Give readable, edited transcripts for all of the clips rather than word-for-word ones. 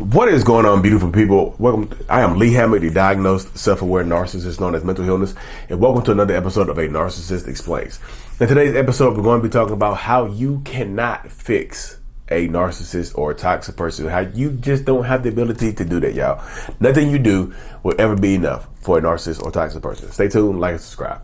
What is going on, beautiful people? Welcome. I am Lee Hammett, the diagnosed self-aware narcissist known as mental illness, and welcome to another episode of A Narcissist Explains. In today's episode, we're going to be talking about how you cannot fix a narcissist or a toxic person. How you just don't have the ability to do that, y'all. Nothing you do will ever be enough for a narcissist or toxic person. Stay tuned, like and subscribe.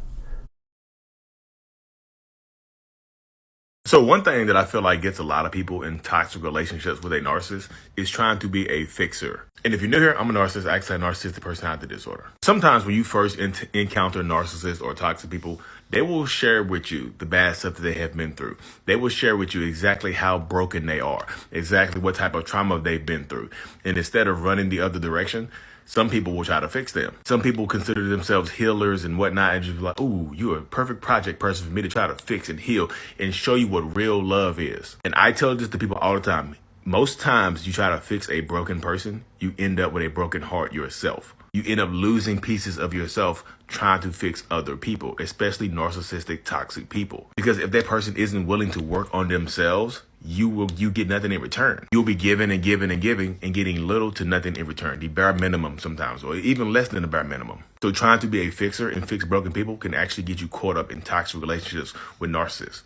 So one thing that I feel like gets a lot of people in toxic relationships with a narcissist is trying to be a fixer. And if you're new here, I'm a narcissist. I actually have narcissistic personality disorder. Sometimes when you first encounter narcissists or toxic people, they will share with you the bad stuff that they have been through. They will share with you exactly how broken they are, exactly what type of trauma they've been through. And instead of running the other direction, some people will try to fix them. Some people consider themselves healers and whatnot, and just be like, ooh, you're a perfect project person for me to try to fix and heal and show you what real love is. And I tell this to people all the time. Most times you try to fix a broken person, you end up with a broken heart yourself. You end up losing pieces of yourself trying to fix other people, especially narcissistic, toxic people. Because if that person isn't willing to work on themselves, you get nothing in return. You'll be giving and giving and giving and getting little to nothing in return, the bare minimum sometimes, or even less than the bare minimum. So trying to be a fixer and fix broken people can actually get you caught up in toxic relationships with narcissists.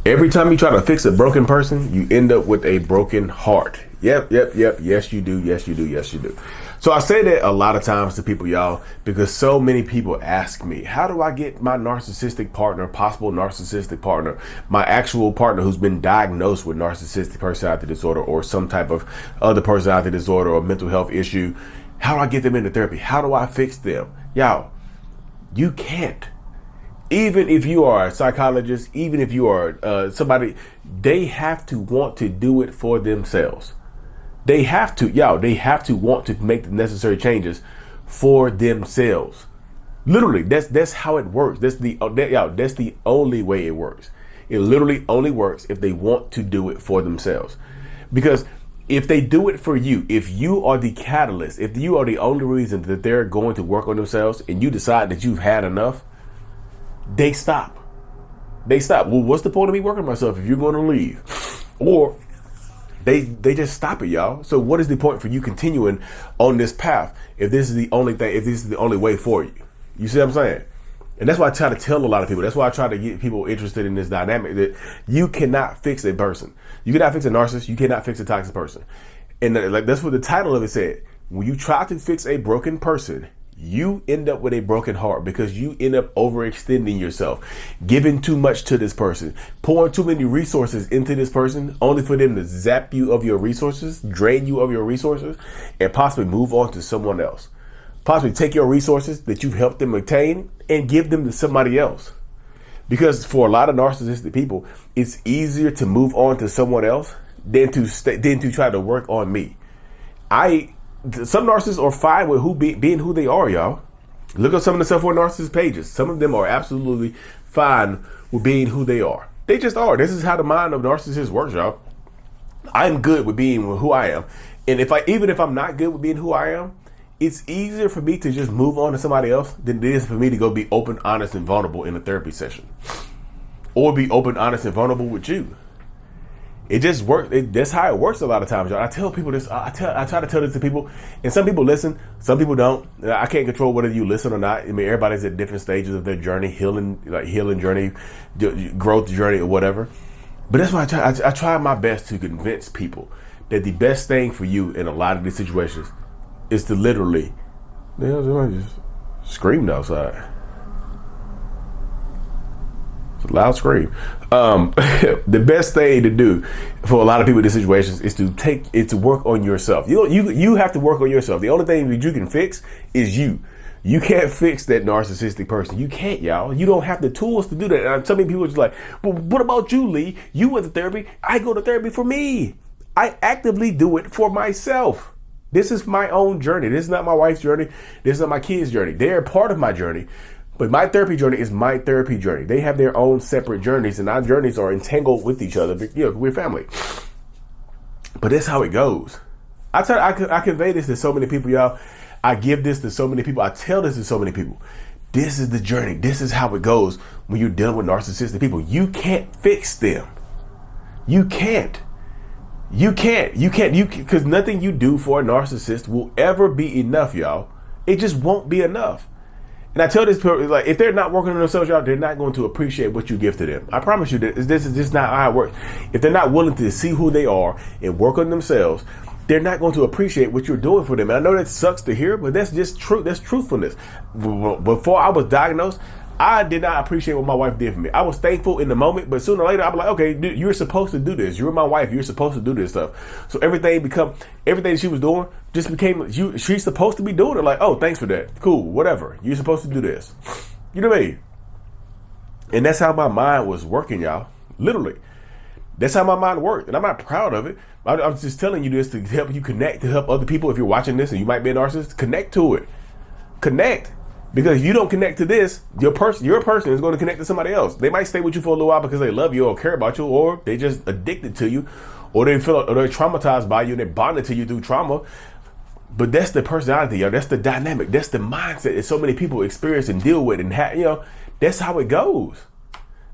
Every time you try to fix a broken person, you end up with a broken heart. Yep. Yes, you do. Yes, you do. Yes, you do. So I say that a lot of times to people, y'all, because so many people ask me, how do I get my narcissistic partner, possible narcissistic partner, my actual partner who's been diagnosed with narcissistic personality disorder or some type of other personality disorder or mental health issue? How do I get them into therapy? How do I fix them? Y'all, you can't. Even if you are a psychologist, even if you are somebody, they have to want to do it for themselves. They have to want to make the necessary changes for themselves. Literally, that's how it works. That's the only way it works. It literally only works if they want to do it for themselves. Because if they do it for you, if you are the catalyst, if you are the only reason that they're going to work on themselves and you decide that you've had enough, they stop. Well, what's the point of me working on myself if you're going to leave? Or they just stop it, y'all. So what is the point for you continuing on this path if this is the only thing, if this is the only way for you? You see what I'm saying? And that's why I try to tell a lot of people. That's why I try to get people interested in this dynamic that you cannot fix a person. You cannot fix a narcissist. You cannot fix a toxic person. And like that's what the title of it said. When you try to fix a broken person, you end up with a broken heart because you end up overextending yourself, giving too much to this person, pouring too many resources into this person, only for them to zap you of your resources, drain you of your resources, and possibly move on to someone else. Possibly take your resources that you've helped them attain and give them to somebody else. Because for a lot of narcissistic people, it's easier to move on to someone else than to try to work on me. Some narcissists are fine with being who they are, y'all. Look at some of the self-aware narcissist pages. Some of them are absolutely fine with being who they are. They just are. This is how the mind of narcissists works, y'all. I'm good with being who I am. And even if I'm not good with being who I am, it's easier for me to just move on to somebody else than it is for me to go be open, honest, and vulnerable in a therapy session. Or be open, honest, and vulnerable with you. It just works. That's how it works a lot of times, y'all. I tell people this. I try to tell this to people, and some people listen, some people don't. I can't control whether you listen or not. I mean, everybody's at different stages of their journey, healing journey, growth journey, or whatever. But that's why I try my best to convince people that the best thing for you in a lot of these situations is to literally, just scream outside. Loud scream. The best thing to do for a lot of people in these situations is to work on yourself. You have to work on yourself. The only thing that you can fix is you. You can't fix that narcissistic person. You can't, y'all. You don't have the tools to do that. And so many people are just like, well, what about you, Lee? You went to therapy. I go to therapy for me. I actively do it for myself. This is my own journey. This is not my wife's journey. This is not my kids' journey. They are part of my journey. But my therapy journey is my therapy journey. They have their own separate journeys, and our journeys are entangled with each other. We're family. But that's how it goes. I convey this to so many people, y'all. I give this to so many people. I tell this to so many people. This is the journey. This is how it goes when you're dealing with narcissistic people. You can't fix them. You can't. Because nothing you do for a narcissist will ever be enough, y'all. It just won't be enough. And I tell this people, like, if they're not working on themselves, y'all, they're not going to appreciate what you give to them. I promise you that this is just not how it works. If they're not willing to see who they are and work on themselves, they're not going to appreciate what you're doing for them. And I know that sucks to hear, but that's just true. That's truthfulness. Before I was diagnosed, I did not appreciate what my wife did for me. I was thankful in the moment, but sooner or later, I'm like, okay, dude, you're supposed to do this. You're my wife. You're supposed to do this stuff. So everything she was doing just became, she's supposed to be doing it. Like, oh, thanks for that. Cool, whatever. You're supposed to do this. You know what I mean? And that's how my mind was working, y'all. Literally. That's how my mind worked. And I'm not proud of it. I'm just telling you this to help you connect, to help other people. If you're watching this and you might be a narcissist, connect to it. Connect. Because if you don't connect to this, your person is going to connect to somebody else. They might stay with you for a little while because they love you or care about you, or they just addicted to you, or they're traumatized by you and they're bonded to you through trauma. But that's the personality, y'all. That's the dynamic. That's the mindset that so many people experience and deal with, and that's how it goes.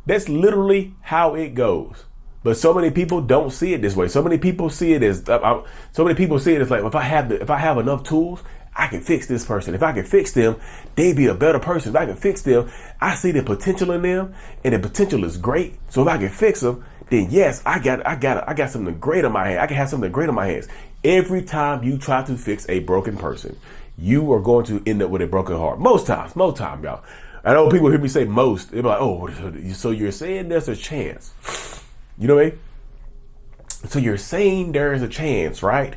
That's literally how it goes. But so many people don't see it this way. So many people see it as like, if I have enough tools, I can fix this person. If I can fix them, they'd be a better person. If I can fix them, I see the potential in them, and the potential is great. So if I can fix them, then yes, I got something great on my hand. I can have something great on my hands. Every time you try to fix a broken person, you are going to end up with a broken heart. Most times, y'all. I know people hear me say most. They're like, oh, so you're saying there's a chance. You know what I mean? So you're saying there's a chance, right?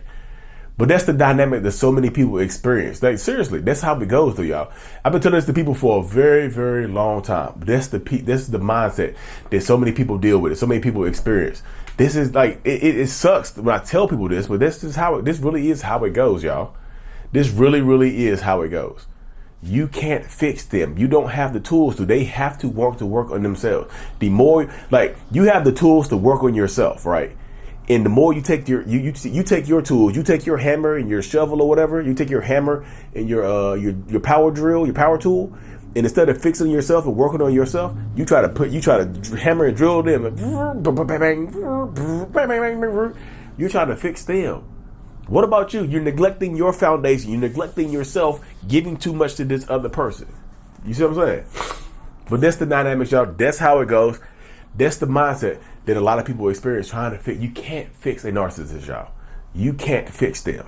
But that's the dynamic that so many people experience. Like, seriously, that's how it goes though, y'all. I've been telling this to people for a very, very long time. But that's the mindset that so many people deal with. So many people experience. This is like, it sucks when I tell people this, but this really is how it goes, y'all. This really, really is how it goes. You can't fix them. You don't have the tools to. They have to work on themselves. The more, like, you have the tools to work on yourself, right? And the more you take your take your tools, you take your hammer and your shovel or whatever, you take your hammer and your power drill, your power tool, and instead of fixing yourself and working on yourself, you try to hammer and drill them. You're trying to fix them. What about you? You're neglecting your foundation. You're neglecting yourself, giving too much to this other person. You see what I'm saying? But that's the dynamics, y'all. That's how it goes. That's the mindset that a lot of people experience trying to fix. You can't fix a narcissist, y'all. You can't fix them.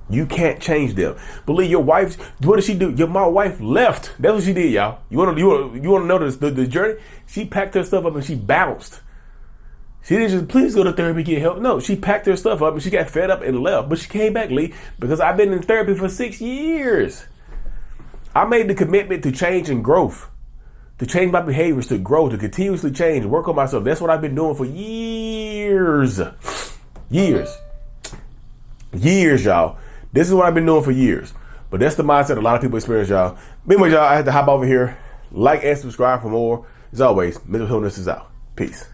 You can't change them. Believe your wife. What did she do? My wife left. That's what she did, y'all. You want to know the journey? She packed her stuff up and she bounced. She didn't just please go to therapy, get help. No, she packed her stuff up and she got fed up and left. But she came back, Lee, because I've been in therapy for 6 years. I made the commitment to change and growth. To change my behaviors, to grow, to continuously change, work on myself. That's what I've been doing for years. Years, y'all. This is what I've been doing for years. But that's the mindset a lot of people experience, y'all. Anyway, y'all, I had to hop over here. Like and subscribe for more. As always, mental illness is out. Peace.